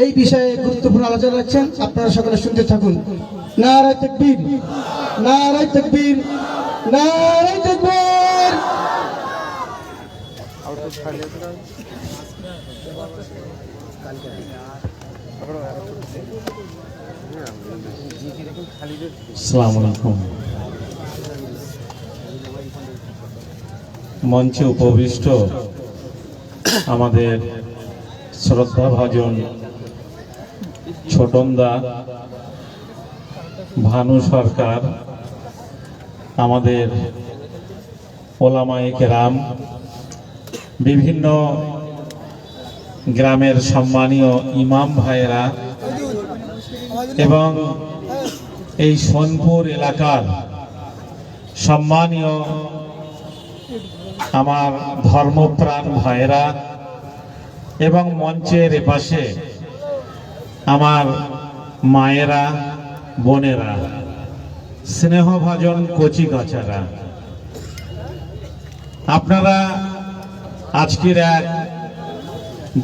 এই বিষয়ে গুরুত্বপূর্ণ আলোচনা রাখছেন। আপনারা সকলে শুনতে থাকুন। নারায়ে তাকবীর, নারায়ে তাকবীর, নারায়ে তাকবীর। আসসালামু আলাইকুম। মঞ্চে উপবিষ্ট আমাদের শ্রদ্ধাভাজন ছোটনদা, ভানু সরকার, আমাদের ওলামায়ে কেরাম, বিভিন্ন গ্রামের সম্মানীয় ইমাম ভাইয়েরা এবং এই সোনপুর এলাকার সম্মানীয় আমার ধর্মপ্রাণ ভাইয়েরা এবং মঞ্চের এপাশে আমার মায়েরা, বোনেরা, স্নেহভাজন কচি কাচারা, আপনারা আজকের এক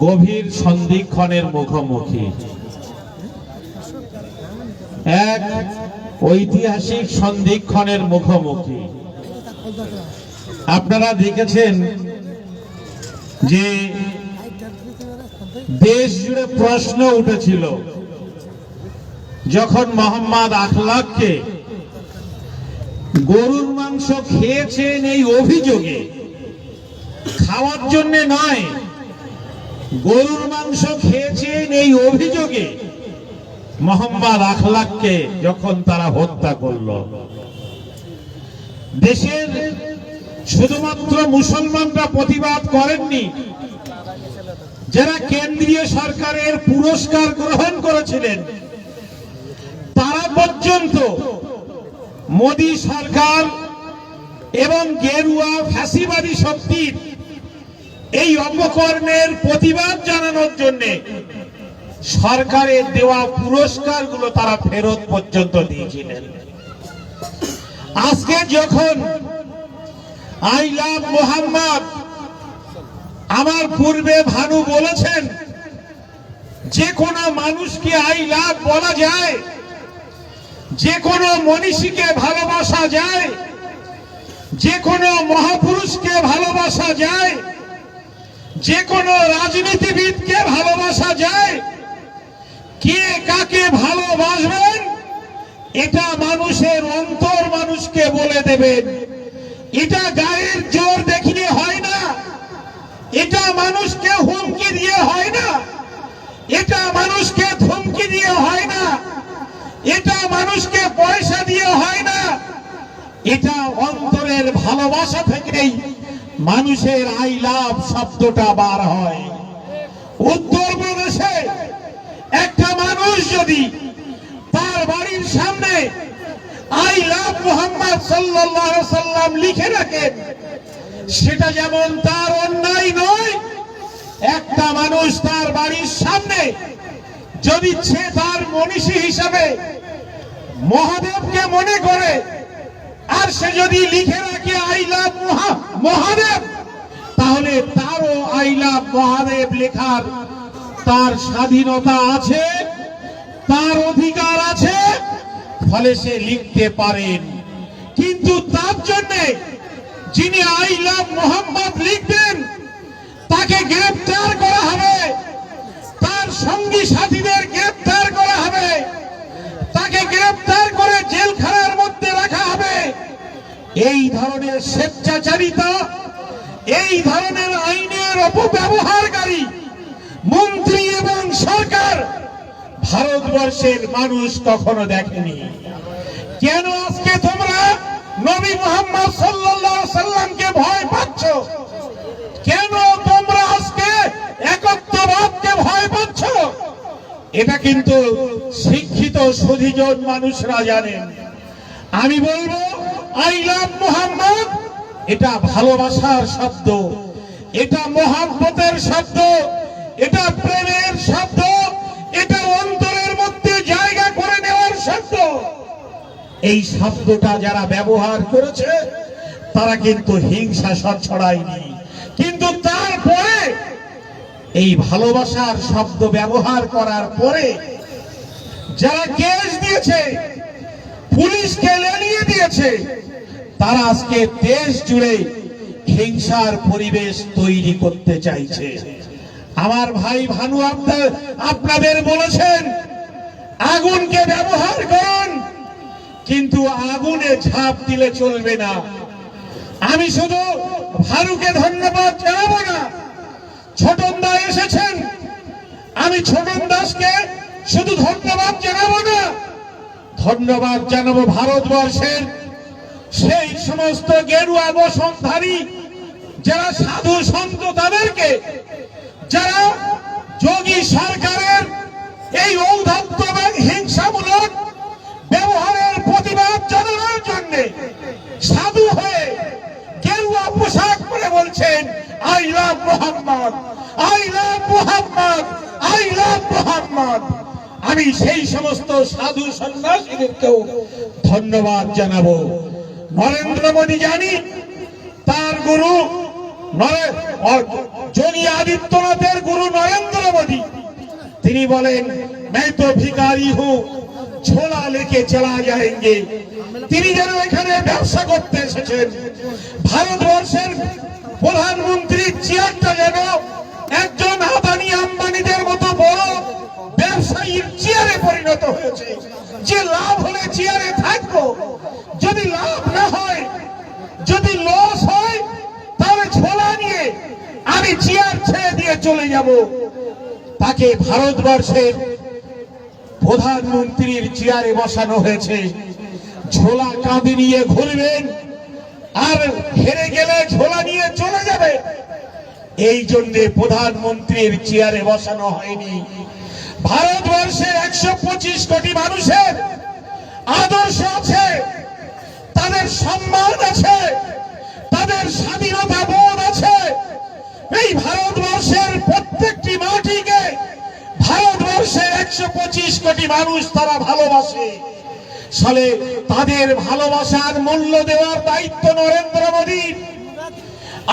গভীর সন্ধিক্ষণের মুখোমুখি, এক ঐতিহাসিক সন্ধিক্ষণের মুখোমুখি। আপনারা দেখেছেন যে দেশ জুড়ে প্রশ্ন উঠেছিল যখন মোহাম্মদ আখলাককে গরুর মাংস খেয়েছেন এই অভিযোগে, খাওয়ার জন্য নয়, গরুর মাংস খেয়েছেন এই অভিযোগে মোহাম্মদ আখলাককে যখন তারা হত্যা করল। দেশের শুধুমাত্র মুসলমানরা প্রতিবাদ করেননি, যারা কেন্দ্রীয় সরকারের পুরস্কার গ্রহণ করেছিলেন তারা পর্যন্ত মোদী সরকার এবং গেরুয়া ফ্যাসিবাদী শক্তির এই অপকর্মের প্রতিবাদ জানানোর জন্য সরকারের দেওয়া পুরস্কারগুলো তারা ফেরত পর্যন্ত দিয়েছিলেন। আজকে যখন আই লাভ মোহাম্মদ, আমার পূর্বে ভানু বলেছেন যে কোনো মানুষকে আই লাভ বলা যায়, যে কোনো মনীষীকে ভালোবাসা যায়, যে কোনো মহাপুরুষকে ভালোবাসা যায়, যে কোনো রাজনীতিবিদকে ভালোবাসা যায়। কে কাকে ভালোবাসবেন এটা মানুষের অন্তর মানুষকে বলে দেবেন। এটা গায়ের জোর দেখিয়ে হয় না, এটা মানুষকে হুমকি দিয়ে হয় না, এটা মানুষকে ধমকি দিয়ে হয় না, এটা মানুষকে পয়সা দিয়ে হয় না, এটা অন্তরের ভালোবাসা থেকেই মানুষের আই লাভ শব্দটা বার হয়। উত্তরপ্রদেশে একটা মানুষ যদি তার বাড়ির সামনে আই লাভ মোহাম্মদ সাল্লাল্লাহু আলাইহি সাল্লাম লিখে রাখেন, সেটা যেমন তার অন্যায় নয়। একটা মানুষ তার বাড়ির সামনে যদি সে তার মনীষী হিসাবে মহাদেবকে মনে করে আর সে যদি লিখে রাখে আই লাভ মহাদেব, তাহলে তারও আই লাভ মহাদেব লেখার তার স্বাধীনতা আছে, তার অধিকার আছে, ফলে সে লিখতে পারেন। কিন্তু তার জন্য যিনি আই লাভ মোহাম্মদ লিখবেন তাকে গ্রেফতার করা হবে, তার সঙ্গী সাথীদের গ্রেফতার করা হবে, তাকে গ্রেফতার করে জেলখানার মধ্যে রাখা হবে। এই ধরনের স্বেচ্ছাচারিতা, এই ধরনের আইনের অপব্যবহারকারী মন্ত্রী এবং সরকার ভারতবর্ষের মানুষ কখনো দেখেনি। কেন আজকে তোমরা নবী মুহাম্মদ সাল্লাল্লাহু আলাইহি সাল্লামকে ভয় পাচ্ছ? কেন তোমরা আজকে একত্ববাদকে ভয় পাচ্ছ? এটা কিন্তু শিক্ষিত সুধীজন মানুষরা জানেন। আমি বলবো আই লাভ মোহাম্মদ এটা ভালোবাসার শব্দ, এটা মহব্বতের শব্দ, এটা প্রেমের শব্দ, এটা অন্তরের মধ্যে জায়গা করে নেওয়ার শব্দ। এই শব্দটা যারা ব্যবহার করেছে তারা কিন্তু হিংসা ছড়ায়নি, কিন্তু তারপরে এই ভালোবাসার শব্দ ব্যবহার করার পরে যারা কেস দিয়েছে, পুলিশকে লেলিয়ে দিয়েছে, তারা আজকে দেশ জুড়ে হিংসার পরিবেশ তৈরি করতে চাইছে। আমার ভাই ভানু আপনাদের বলেছেন আগুনকে ব্যবহার করুন, কিন্তু আগুনে ঝাঁপ দিলে চলবে না। আমি শুধু ভানুকে ধন্যবাদ জানাবো না, ছোটন দা এসেছেন, আমি ছোটন দাসকে শুধু ধন্যবাদ জানাবো না, ধন্যবাদ জানাবো ভারতবর্ষের সেই সমস্ত গেরুয়া বসনধারী যারা সাধু সন্ত, তাদেরকে, যারা যোগী সরকারের এই ঔদ্ধত্য এবং হিংসামূলক ব্যবহারের প্রতিবাদ জানানোর জন্য সাধু হয়ে গেরুয়া পোশাক পরে বলছেন I love Mohammad, I love Mohammad, I love Mohammad. আমি সেই সমস্ত সাধু সন্ন্যাসীদেরকেও ধন্যবাদ জানাবো। নরেন্দ্র মোদী জানি তার গুরু যোগী আদিত্যনাথের গুরু নরেন্দ্র মোদী, তিনি বলেন मैं तो भिखारी हूं, ঝোলা লেকে চলা যাएंगे। তিনি যেন এখানে ব্যবসা করতে এসেছেন। ভারতবর্ষের প্রধানমন্ত্রীর চেয়ারটা যেন একজন আদানি আম্বানিদের মতো বড় ব্যবসায়ীর চেয়ারে পরিণত হয়েছে, যে লাভ হলে চেয়ারে থাকবো, যদি লাভ না হয়, যদি লস হয়, তাহলে ঝোলা নিয়ে আমি চেয়ার ছেড়ে দিয়ে চলে যাব। তাকে ভারতবর্ষের প্রধানমন্ত্রীর চেয়ারে বসানো হয়েছে। ঝোলা কাঁধে নিয়ে ঘুরবেন আর হেরে গেলে ঝোলা নিয়ে চলে যাবে, এই জন্য প্রধানমন্ত্রীর চেয়ারে বসানো হয়নি। ভারতবর্ষের 125 কোটি মানুষের আদর্শ আছে, তাদের সম্মান আছে, তাদের স্বাধীনতা বোধ আছে। এই ভারতবর্ষের প্রত্যেকটি মাটিকে ভারতবর্ষের 125 কোটি মানুষ তারা ভালোবাসে। ফলে তাদের ভালোবাসার মূল্য দেওয়ার দায়িত্ব নরেন্দ্র মোদীর।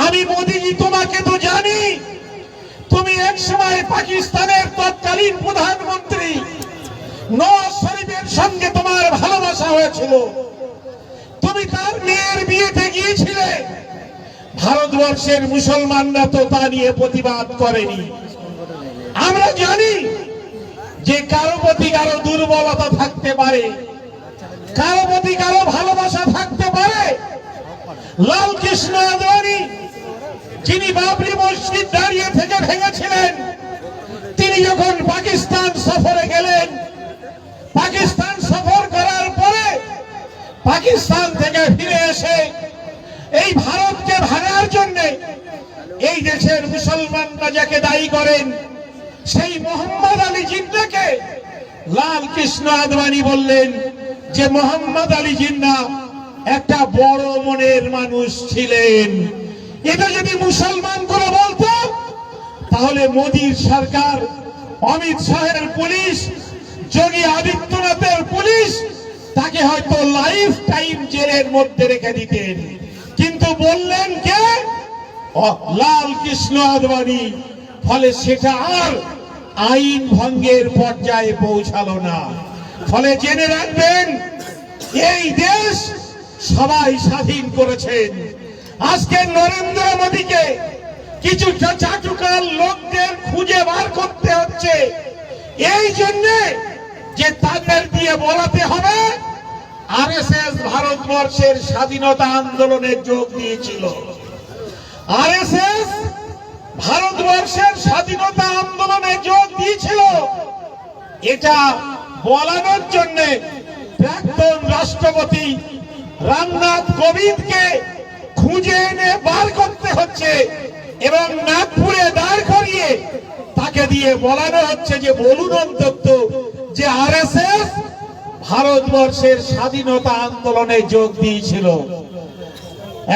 আমি মোদীজি তোমাকে তো জানি, তুমি এক সময় পাকিস্তানের তৎকালীন প্রধানমন্ত্রী নওয়াজ শরীফের সঙ্গে তোমার ভালোবাসা হয়েছিল, তুমি তার মেয়ের বিয়েতে গিয়েছিলে। ভারতবর্ষের মুসলমানরা তো তা নিয়ে প্রতিবাদ করেনি। আমরা জানি যে কারো প্রতি কারো দুর্বলতা থাকতে পারে, কারো প্রতি কারো ভালোবাসা থাকতে পারে। লাল কৃষ্ণ আদবানি, যিনি বাবরি মসজিদ দাঁড়িয়ে থেকে ভেঙেছিলেন, তিনি যখন পাকিস্তান সফরে গেলেন, পাকিস্তান সফর করার পরে পাকিস্তান থেকে ফিরে এসে এই ভারতকে ভাঙার জন্য এই দেশের মুসলমানরা যাকে দায়ী করেন, সেই মোহাম্মদ আলী জিন্নাকে লাল কৃষ্ণ আদবানি বললেন যে মোহাম্মদ আলী জিন্না একটা বড় মনের মানুষ ছিলেন। এটা যদি মুসলমান করে বলতো, তাহলে মোদীর সরকার, অমিত শাহের পুলিশ, যোগী আদিত্যনাথের পুলিশ তাকে হয়তো লাইফ টাইম জেলের মধ্যে রেখে দিতেন। কিন্তু বললেন কে? লাল কৃষ্ণ আদবানি। ফলে সেটা আর আইন ভঙ্গের পর্যায়ে পৌঁছালো না। ফলে জেনে রাখবেন, এই দেশ সবাই স্বাধীন করেছেন। আজকে নরেন্দ্র মোদীকে কিছু চাটুকার লোকদের খুঁজে বার করতে হচ্ছে, এই জন্য যে তাদের দিয়ে বলাতে হবে আরএসএস ভারতবর্ষের স্বাধীনতা আন্দোলনে যোগ দিয়েছিল। আরএসএস ভারতবর্ষের স্বাধীনতা আন্দোলনে যোগ দিয়েছিল, এটা বলানোর জন্য প্রাক্তন রাষ্ট্রপতি রামনাথ কোবিন্দকে খুঁজে এনে বার করতে হচ্ছে এবং নাগপুরে দাঁড় করিয়ে তাকে দিয়ে বলানো হচ্ছে যে বলুন অন্তত যে আরএসএস ভারতবর্ষের স্বাধীনতা আন্দোলনে যোগ দিয়েছিল।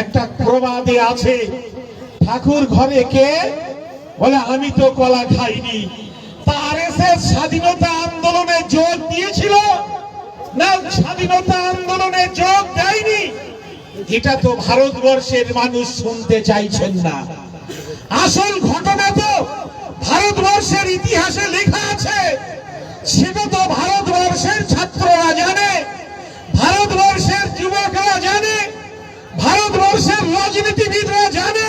একটা প্রবাদে আছে, ঠাকুর ঘরে কে? বলে আমি তো কলা খাইনি। তা আরএসএস স্বাধীনতা আন্দোলনে যোগ দিয়েছিল না স্বাধীনতা আন্দোলনে যোগ দেয়নি? এটা তো ভারতবর্ষের মানুষ শুনতে চাইছেন না। আসল ঘটনা তো ভারতবর্ষের ইতিহাসে লেখা আছে, সেটা তো ভারতবর্ষের ছাত্ররা জানে, ভারতবর্ষের যুবকরা জানে, ভারতবর্ষের রাজনীতিবিদরা জানে,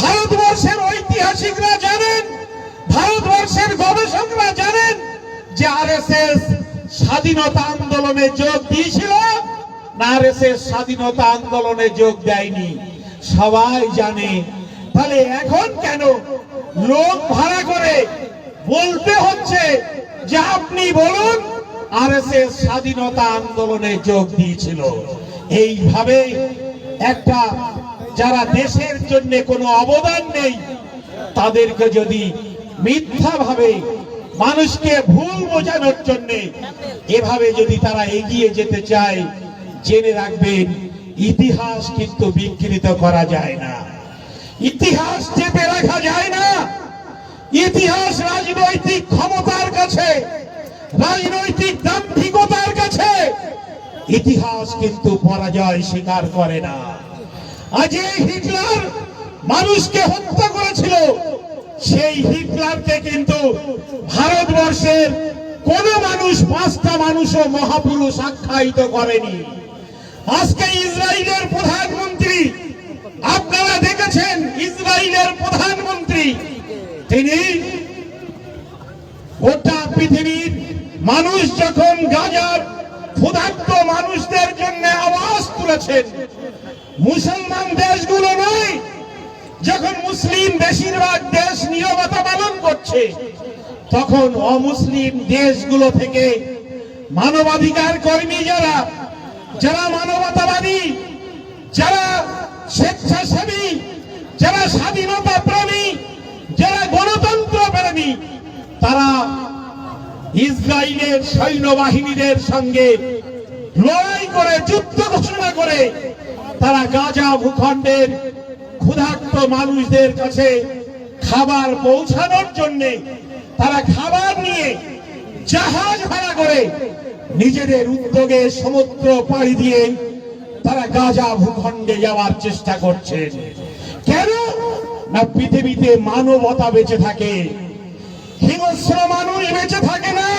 ভারতবর্ষের ঐতিহাসিকরা জানেন, ভারতবর্ষের গবেষকরা জানেন যে আরএসএস স্বাধীনতা আন্দোলনে যোগ দিয়েছিল না আরএসএস স্বাধীনতা আন্দোলনে যোগ দেয়নি, সবাই জানে। তাহলে এখন কেন লোক ভাড়া করে বলতে হচ্ছে যে আপনি বলুন আরএসএস স্বাধীনতা আন্দোলনে যোগ দিয়েছিল? এইভাবে একটা যারা দেশের জন্য কোনো অবদান নেই তাদেরকে যদি মিথ্যাভাবে মানুষকে ভুল বোঝানোর জন্য এভাবে যদি তারা এগিয়ে যেতে চায়, জেনে রাখবেন ইতিহাস কিন্তু বিকৃত করা যায় না, ইতিহাস চেপে রাখা যায় না। ইতিহাস রাজনৈতিক ক্ষমতার কাছে, রাজনৈতিক দাম্ভিকতার কাছে ইতিহাস কিন্তু পরাজয় স্বীকার করে না। আজ এই হিটলার মানুষকে হত্যা করেছিল, সেই হিটলারকে কিন্তু ভারতবর্ষের কোন মানুষ, 5টা মানুষও মহাপুরুষ আখ্যায়িত করেনি। আজকে ইসরায়েলের প্রধানমন্ত্রী, আপনারা দেখেছেন ইসরায়েলের প্রধানমন্ত্রী, তিনি গোটা পৃথিবীর মানুষ যখন গাজার ক্ষুধার্ত মানুষদের জন্য আওয়াজ তুলেছেন, মুসলমান দেশগুলো নয়, যখন মুসলিম বেশিরভাগ দেশ নীরবতা পালন করছে, তখন অমুসলিম দেশগুলো থেকে মানবাধিকার কর্মী যারা, যারা মানবতাবাদী, যারা স্বেচ্ছাসেবী, যারা স্বাধীনতা প্রেমী, যারা গণতন্ত্র প্রেমী, তারা ইসরায়েলের সৈন্যবাহিনীদের সঙ্গে লড়াই করে, যুদ্ধ ঘোষণা করে তারা গাজা ভূখণ্ডের ক্ষুধার্ত মানুষদের কাছে খাবার পৌঁছানোর জন্য তারা খাবার নিয়ে জাহাজ ভাড়া করে নিজেদের উদ্যোগে সমুদ্র পাড়ি দিয়ে তারা গাজা ভূখণ্ডে যাওয়ার চেষ্টা করছেন। কেন না পৃথিবীতে মানবতা বেঁচে থাকে, হিংস্র মানুষ বেঁচে থাকে না।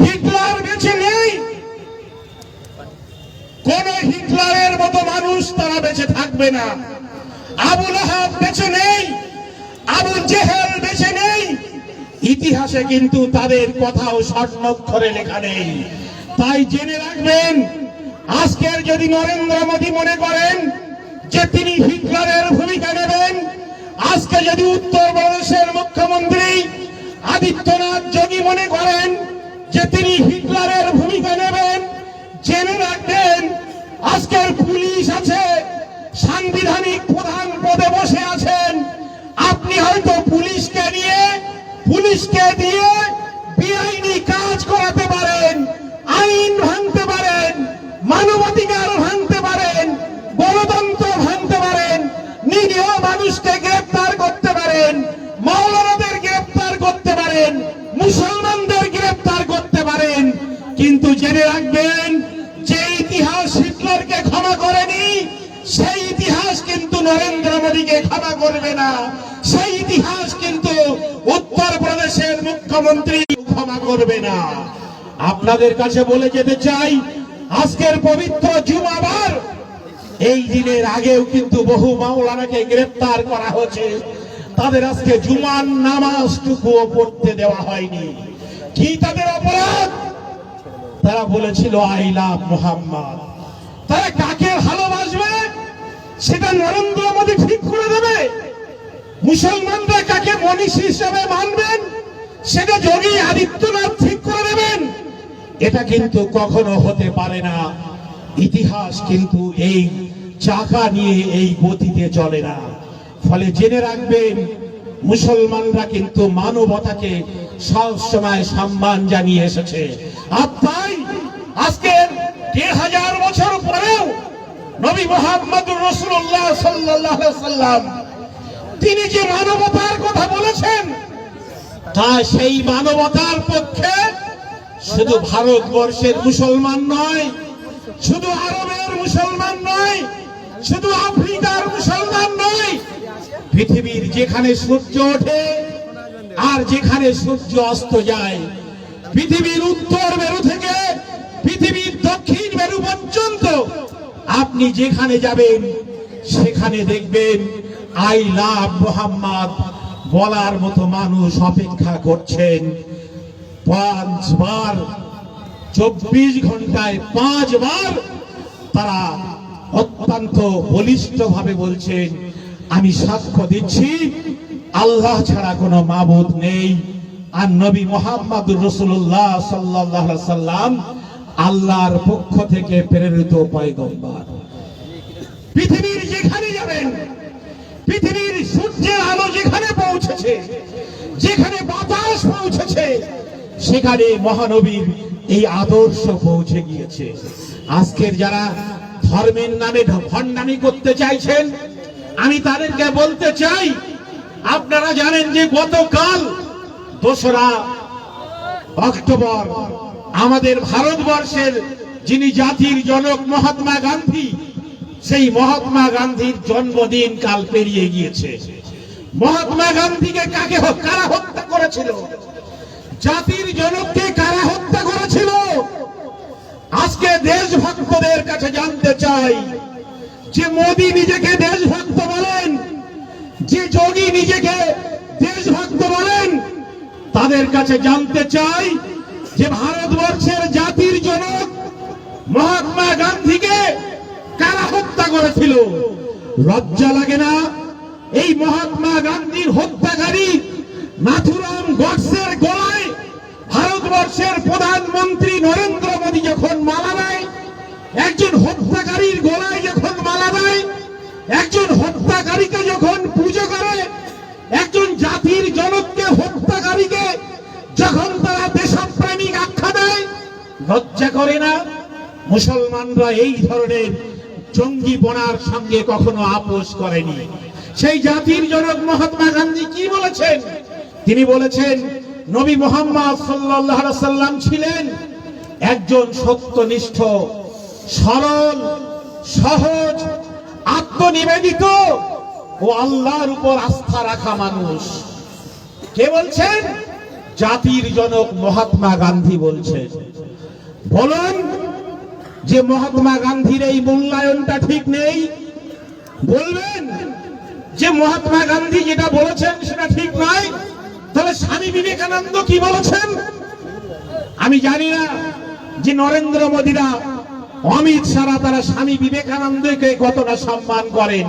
হিটলার বেঁচে নেই, কোন হিটলারের মতো মানুষ তারা বেঁচে থাকবে না। আবু লাহাব বেঁচে নেই, আবু জেহেল বেঁচে নেই, ইতিহাসে কিন্তু তাদের কথাও স্বর্ণাক্ষরে লেখা নেই। তাই জেনে রাখবেন, আজকের যদি নরেন্দ্র মোদী মনে করেন যে তিনি হিটলারের ভূমিকা নেবেন, আজকে যদি উত্তরপ্রদেশের মুখ্যমন্ত্রী আদিত্যনাথ যোগী মনে করেন যে তিনি হিটলারের ভূমিকা নেবেন, জেনে রাখবেন আজকের পুলিশ আছে, সাংবিধানিক প্রধান পদে বসে আছেন, আপনি হয়তো পুলিশকে নিয়ে, পুলিশকে দিয়ে বেআইনি কাজ করাতে পারেন, আইন ভাঙতে পারেন, মানবাধিকার ভাঙতে পারেন, গণতন্ত্র ভাঙতে পারেন, নিরীহ মানুষকে গ্রেফতার করতে পারেন, মাওলানাদের গ্রেফতার করতে পারেন, মুসলমানদের গ্রেফতার করতে পারেন, কিন্তু জেনে রাখবেন যে ইতিহাস হিটলারকে ক্ষমা করেনি, সেই ইতিহাস কিন্তু নরেন্দ্র মোদীকে ক্ষমা করবে না, সেই ইতিহাস কিন্তু উত্তরপ্রদেশের মুখ্যমন্ত্রী ক্ষমা করবে না। আপনাদের কাছে বলে যেতে চাই, আজকের পবিত্র জুমাবার এই দিনের আগেও কিন্তু বহু মাওলানাকে গ্রেফতার করা হয়েছে, তাদের আজকে জুমার নামাজটুকুও পড়তে দেওয়া হয়নি। কি তাদের অপরাধ? তারা বলেছিল আই লাভ মোহাম্মদ। তারা কাকে ভালোবাসবে সেটা নরেন্দ্র মোদী ঠিক করে দেবে। মুসলমানরা কাকে মনীষী হিসেবে মানবেন সেটা যোগী আদিত্যনাথ ঠিক করে দেবেন। এটা কিন্তু কখনো হতে পারে না। ইতিহাস কিন্তু এই চাকা নিয়ে এই গতিতে চলে না। ফলে জেনে রাখবেন, মুসলমানরা কিন্তু মানবতাকে সব সময় সম্মান জানিয়ে এসেছে। আর তাই আজকে 1000 বছর পরেও নবী মুহাম্মদুর রাসূলুল্লাহ সাল্লাল্লাহু আলাইহি সাল্লাম তিনি যে মানবতার কথা বলেছেন, তা সেই মানবতার পক্ষে শুধু ভারতবর্ষের মুসলমান নয়, শুধু আরবের মুসলমান নয়, শুধু আফ্রিকার মুসলমান নয়, পৃথিবীর যেখানে সূর্য ওঠে আর যেখানে সূর্য অস্ত যায়, পৃথিবীর উত্তর মেরু থেকে পৃথিবীর দক্ষিণ মেরু পর্যন্ত আপনি যেখানে যাবেন সেখানে দেখবেন আই লাভ মোহাম্মদ বলার মতো মানুষ অপেক্ষা করছেন। 5 বার 24 ঘন্টায় 5 বার তারা অত্যন্ত বলিষ্ঠভাবে বলছেন, আমি সাক্ষ্য দিচ্ছি আল্লাহ ছাড়া কোনো মাবুদ নেই, আর নবী মুহাম্মদুর রাসূলুল্লাহ সাল্লাল্লাহু আলাইহি সাল্লাম আল্লাহর পক্ষ থেকে প্রেরিত পয়গম্বর। পৃথিবীর যেখানে যাবেন, পৃথিবীর সূর্যের আলো যেখানে পৌঁছেছে, যেখানে বাতাস পৌঁছেছে, সেখানে মহানবীর এই আদর্শ পৌঁছে গিয়েছে। আজকের যারা ধর্মের নামে ভণ্ডামি করতে চাইছেন, আমি তাদেরকে বলতে চাই, আপনারা জানেন যে গতকাল 2রা অক্টোবর আমাদের ভারতবর্ষের যিনি জাতির জনক মহাত্মা গান্ধী, সেই মহাত্মা গান্ধীর জন্মদিন কাল পেরিয়ে গিয়েছে। মহাত্মা গান্ধীকে কারা হত্যা করেছিল? জাতির জনককে কারা হত্যা করেছিল? আজকে দেশভক্তদের কাছে জানতে চাই যে মোদী নিজেকে দেশভক্ত বলেন, যে যোগী নিজেকে দেশভক্ত বলেন, তাদের কাছে জানতে চাই যে ভারতবর্ষের জাতির জনক মহাত্মা গান্ধীকে কারা হত্যা করেছিল? লজ্জা লাগে না? এই মহাত্মা গান্ধীর হত্যাকারী নাথুরাম গডসের গলায় ভারতবর্ষের প্রধানমন্ত্রী নরেন্দ্র মোদী যখন মালা দেয়, একজন হত্যাকারীর গলায় যখন মালা দেয়, একজন হত্যাকারীকে যখন পুজো করে, একজন জাতির জনককে হত্যাকারীকে যখন তারা দেশপ্রেমিক আখ্যা দেয়, লজ্জা করে না? মুসলমানরা এই ধরনের জঙ্গিপনার সঙ্গে কখনো আপোষ করেনি। সেই জাতির জনক মহাত্মা গান্ধী কি বলেছেন? তিনি বলেছেন নবী মুহাম্মদ সাল্লাল্লাহু আলাইহি সাল্লাম ছিলেন একজন সত্যনিষ্ঠ, সরল, সহজ, আত্মনিবেদিত ও আল্লাহর উপর আস্থা রাখা মানুষ। কে বলছেন? জাতির জনক মহাত্মা গান্ধী বলছেন। বলুন যে মহাত্মা গান্ধীর এই মূল্যায়নটা ঠিক নেই? বলবেন যে মহাত্মা গান্ধী যেটা বলেছেন সেটা ঠিক নয়? তাহলে স্বামী বিবেকানন্দ কি বলেছেন? আমি জানি না যে নরেন্দ্র মোদীরা, অমিত শাহরা তারা স্বামী বিবেকানন্দকে কতটা সম্মান করেন,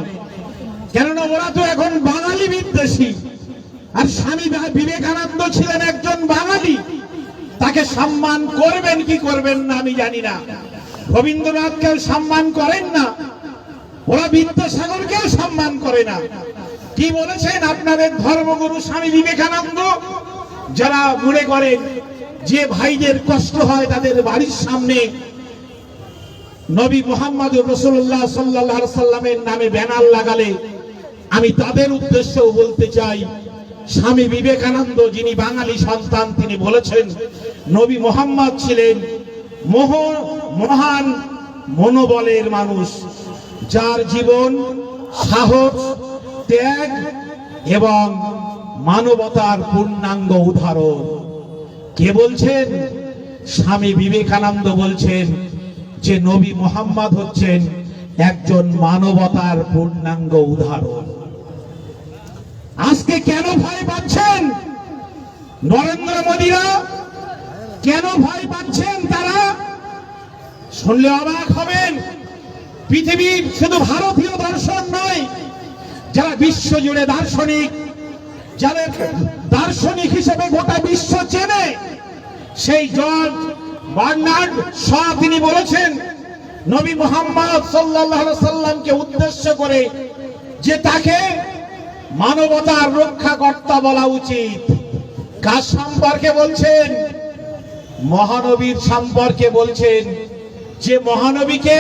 কেননা ওরা তো এখন বাঙালি বিদ্বেষী। আর স্বামী বিবেকানন্দ ছিলেন একজন বাঙালি, তাকে সম্মান করবেন কি করবেন না আমি জানি না। রবীন্দ্রনাথকেও সম্মান করেন না, ওরা বিদ্যাসাগরকেও সম্মান করে না। কি বলেছেন আপনাদের ধর্মগুরু স্বামী বিবেকানন্দ? যারা মনে করেন যে ভাইদের কষ্ট হয় তাদের বাড়ির সামনে নবী মুহাম্মদুর রাসূলুল্লাহ সাল্লাল্লাহু আলাইহি সাল্লামের নামে ব্যানার লাগালে, আমি তাদের উদ্দেশ্যেও বলতে চাই, স্বামী বিবেকানন্দ যিনি বাঙালি সন্তান, তিনি বলেছেন নবী মুহাম্মদ ছিলেন মহান মনোবলের মানুষ, যার জীবন সাহস, ত্যাগ এবং মানবতার পূর্ণাঙ্গ উদাহরণ। কে বলছেন? স্বামী বিবেকানন্দ বলছেন যে নবী মুহাম্মদ হচ্ছেন একজন মানবতার পূর্ণাঙ্গ উদাহরণ। আজকে কেন ভয় পাচ্ছেন নরেন্দ্র মোদীরা? কেন ভয় পাচ্ছেন তারা? শুনলে অবাক হবেন। পৃথিবীর শুধু ভারতীয় দর্শন নয়, যারা বিশ্বজুড়ে দার্শনিক, যাদের দার্শনিক হিসেবে গোটা বিশ্ব চেনে, সেই জর্জ বার্নার্ড শ তিনি বলেছেন নবী মুহাম্মদ সাল্লাল্লাহু আলাইহি সাল্লামকে উদ্দেশ্য করে যে তাকে মানবতার রক্ষাকর্তা বলা উচিত। কার সম্পর্কে বলছেন? মহানবীর সম্পর্কে বলছেন যে মহানবীকে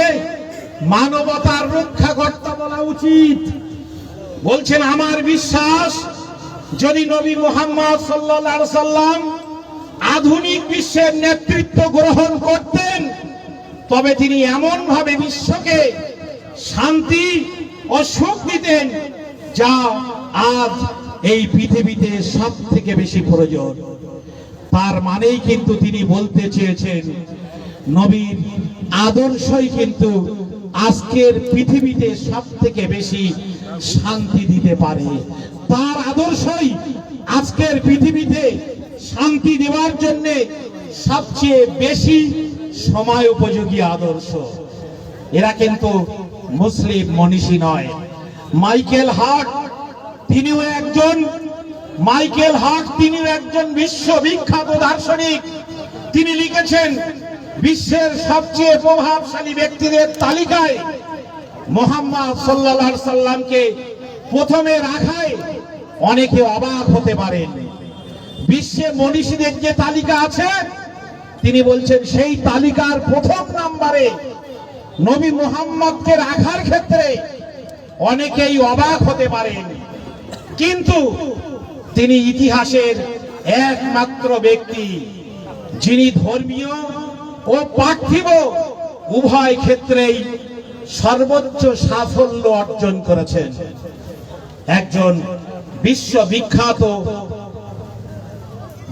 মানবতার রক্ষাকর্তা বলা উচিত। বলছেন আমার বিশ্বাস, যদি নবী মুহাম্মদ সাল্লাল্লাহু আলাইহি সাল্লাম আধুনিক বিশ্বের নেতৃত্ব গ্রহণ করতেন, তবে তিনি এমন ভাবে বিশ্বকে শান্তি ও সুখ দিতেন যা আজ এই পৃথিবীতে সব থেকে বেশি প্রয়োজন। তার মানেই কিন্তু তিনি বলতে চেয়েছেন নবীর আদর্শই কিন্তু আজকের পৃথিবীতে সব থেকে বেশি শান্তি দিতে পারে। তার আদর্শই আজকের পৃথিবীতে শান্তি দেওয়ার জন্য সবচেয়ে বেশি সময় উপযোগী আদর্শ। এরা কিন্তু মুসলিম মনীষী নয়। মাইকেল হার্ট তিনিও একজন বিশ্ববিখ্যাত দার্শনিক। তিনি লিখেছেন বিশ্বের সবচেয়ে প্রভাবশালী ব্যক্তিদের তালিকায় মুহাম্মদ সাল্লাল্লাহু আলাইহি সাল্লামকে প্রথমে রাখায় অনেকে অবাক হতে পারেন। বিশ্বে মনীষীদের যে তালিকা আছে তিনি বলছেন সেই তালিকার প্রথম নম্বরে নবী মুহাম্মদকে রাখার ক্ষেত্রে অনেকেই অবাক হতে পারেন, কিন্তু তিনি ইতিহাসের একমাত্র ব্যক্তি যিনি ধর্মীয় ও পার্থিব উভয় ক্ষেত্রেই সর্বোচ্চ সাফল্য অর্জন করেছেন। একজন বিশ্ববিখ্যাত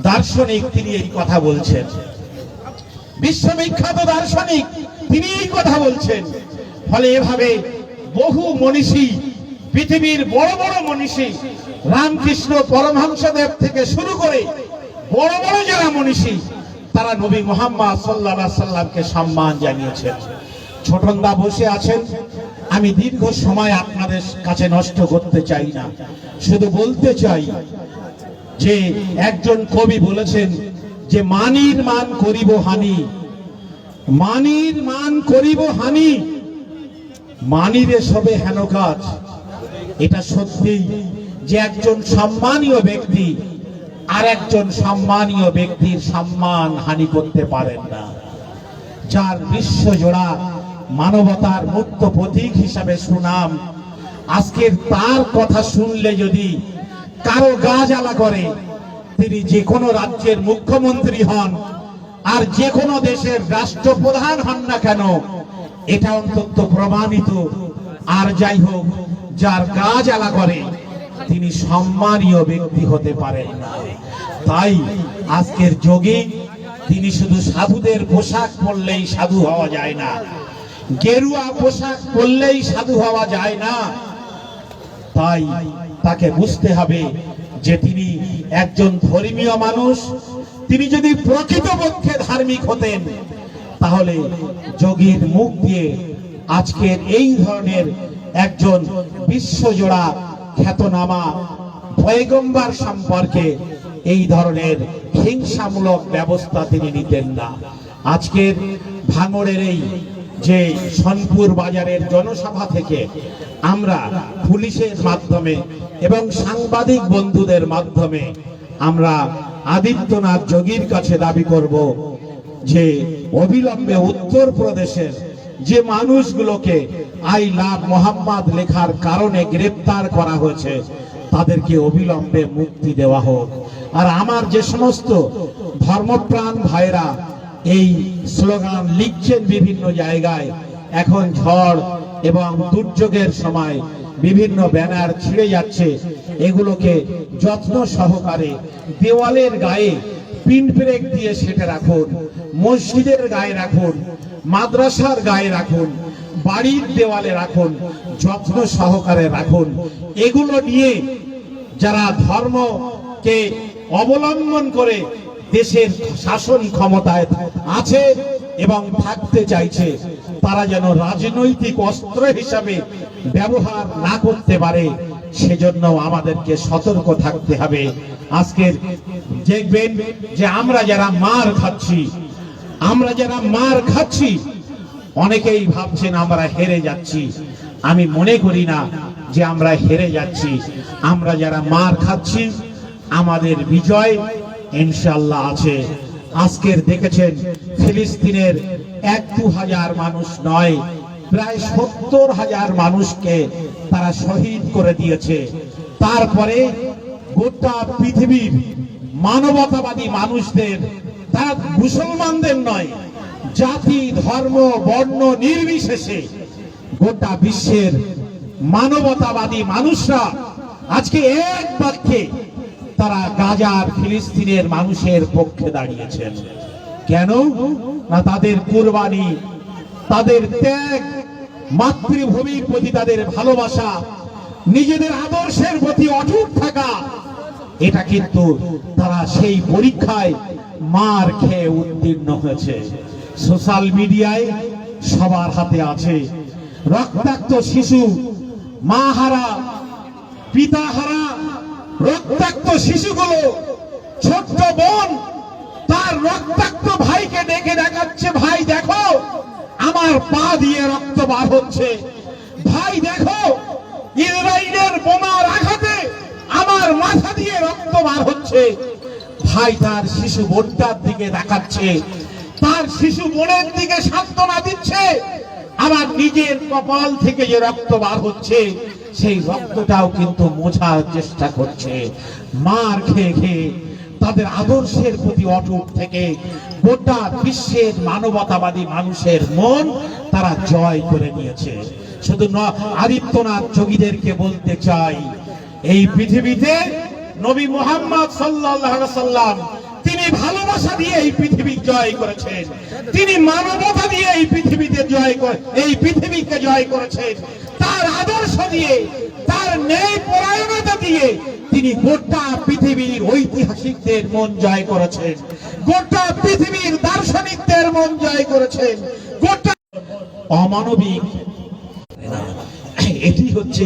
দার্শনিক তিনি এই কথা বলছেন। বিশ্ববিখ্যাত দার্শনিক তিনি এই কথা বলছেন। ফলে এভাবে বহু মনীষী, পৃথিবীর বড় বড় মনীষী, রামকৃষ্ণ পরমহংসদেব থেকে শুরু করে বড় বড় যারা মনীষী, তারা নবী মুহাম্মদ সাল্লাল্লাহু আলাইহি সাল্লামকে সম্মান জানিয়েছেন। ছোটনদা বসে আছেন, আমি দীর্ঘ সময় আপনাদের কাছে নষ্ট করতে চাই না, শুধু বলতে চাই যে একজন কবি বলেছেন যে মানির মান করিব হানি, মানির মান করিব হানি, মানিরে সবে হেন কাজ। এটা সত্যি যে একজন সম্মানীয় ব্যক্তি আর একজন সম্মানীয় ব্যক্তির সম্মান হানি করতে পারেন না। যার বিশ্বজোড়া মানবতার মুক্ত প্রতীক হিসাবে সুনাম, আজকের তার কথা শুনলে যদি কারো গা জ্বালা করে, তিনি যে কোনো রাজ্যের মুখ্যমন্ত্রী হন আর যে কোনো দেশের রাষ্ট্রপ্রধান হন না কেন, এটা অন্তত প্রমাণিত। আর যাই হোক, যার গা জ্বালা করে তিনি সম্মানীয় ব্যক্তি হতে পারেন না। তাই আজকের যোগী তিনি শুধু সাধুদের পোশাক পরলেই সাধু হওয়া যায় না, গেরুয়া পোশাক পরলেই সাধু হওয়া যায় না। তাই তাকে বুঝতে হবে যে তিনি একজন ধর্মীয় মানুষ। তিনি যদি প্রকৃতপক্ষে ধার্মিক হতেন তাহলে যোগীর মুখ দিয়ে আজকের এই ধরনের একজন বিশ্বজোড়া খ্যাতনামা পয়গম্বর সম্পর্কে এই ধরনের হিংসামূলক ব্যবস্থা তিনি নিতেন না। আজকের ভাঙড়ের এই যে সোনপুর বাজারের জনসভা থেকে আমরা পুলিশের মাধ্যমে এবং সাংবাদিক বন্ধুদের মাধ্যমে আমরা আদিত্যনাথ যোগীর কাছে দাবি করব যে অবিলম্বে উত্তরপ্রদেশের যে মানুষগুলোকে আই লাভ মোহাম্মদ লেখার কারণে গ্রেফতার করা হয়েছে তাদেরকে অবিলম্বে মুক্তি দেওয়া হোক। আর আমার যে সমস্ত ধর্মপ্রাণ ভাইরা এই স্লোগান লিখছেন বিভিন্ন জায়গায়, এখন ঝড় এবং দুর্যোগের সময় বিভিন্ন ব্যানার ছিঁড়ে যাচ্ছে, এগুলোকে যত্ন সহকারে দেওয়ালের গায়ে পিন ব্রেক দিয়ে সেটে রাখুন, মসজিদের গায়ে রাখুন, মাদ্রাসার গায়ে রাখুন, বাড়ির দেওয়ালে রাখুন, যত্ন সহকারে রাখুন। এগুলো নিয়ে যারা ধর্মকে অবলম্বন করে দেশের শাসন ক্ষমতায় আছে এবং থাকতে চাইছে, তারা যেন রাজনৈতিক অস্ত্র হিসাবে ব্যবহার না করতে পারে, সেজন্য আমাদেরকে সতর্ক থাকতে হবে। আজকের দেখবেন যে আমরা যারা মার খাচ্ছি অনেকেই ভাবছেন আমরা হেরে যাচ্ছি। আমি মনে করি না যে আমরা হেরে যাচ্ছি। আমরা যারা মার খাচ্ছি আমাদের বিজয় ইনশাআল্লাহ আছে। আজকের দেখেছেন ফিলিস্তিনের 1-2 মানুষ নয়, প্রায় 70,000 মানুষকে তারা শহীদ করে দিয়েছে। তারপরে গোটা পৃথিবীর মানবতাবাদী মানুষদের, তারা মুসলমানদের নয়, জাতি ধর্ম বর্ণ নির্বিশেষে গোটা বিশ্বের মানবতাবাদী মানুষরা আজকে এক বাক্যে তারা গাজার ফিলিস্তিনের মানুষের পক্ষে দাঁড়িয়েছেন। কেন? না তাদের কুরবানি, তাদের ত্যাগ, মাতৃভূমির প্রতি তাদের ভালোবাসা, নিজেদের আদর্শের প্রতি অটুট থাকা, এটা কিন্তু তারা সেই পরীক্ষায় মার খেয়ে উত্তীর্ণ হয়েছে। সোশ্যাল মিডিয়ায় সবার হাতে আছে রক্তাক্ত শিশু, মা হারা, পিতা হারা রক্তাক্ত শিশুগুলো, ছোট্ট বোন তার রক্তাক্ত ভাইকে ডেকে দেখাচ্ছে, ভাই দেখো আমার পা দিয়ে রক্ত বার হচ্ছে, ভাই দেখো ইসরায়েলের বোমার আঘাতে আমার মাথা দিয়ে রক্ত বার হচ্ছে। ভাই তার শিশু বোনটার দিকে দেখাচ্ছে, তার শিশু বোনের দিকে সান্ত্বনা দিচ্ছে, আবার নিজের কপাল থেকে যে রক্ত বার হচ্ছে সেই রক্তটাও কিন্তু মোছার চেষ্টা করছে। মার খেয়ে খেয়ে তাদের আদর্শের প্রতি অটুট থেকে গোটা বিশ্বের মানবতাবাদী মানুষের মন তারা জয় করে নিয়েছে। শুধু আদিত্যনাথ যোগীদেরকে বলতে চাই, এই পৃথিবীতে নবী মুহাম্মদ সাল্লাল্লাহু আলাইহি সাল্লাম তিনি ভালোবাসা দিয়ে এই পৃথিবী জয় করেছেন, তিনি মানবতা দিয়ে এই পৃথিবীতে এই পৃথিবীকে জয় করেছেন, তার আদর্শ দিয়ে, তার ন্যায় পরায়ণতা দিয়ে তিনি গোটা পৃথিবীর ঐতিহাসিকদের মন জয় করেছেন, গোটা পৃথিবীর দার্শনিকদের মন জয় করেছেন, গোটা অমানবিক এটি হচ্ছে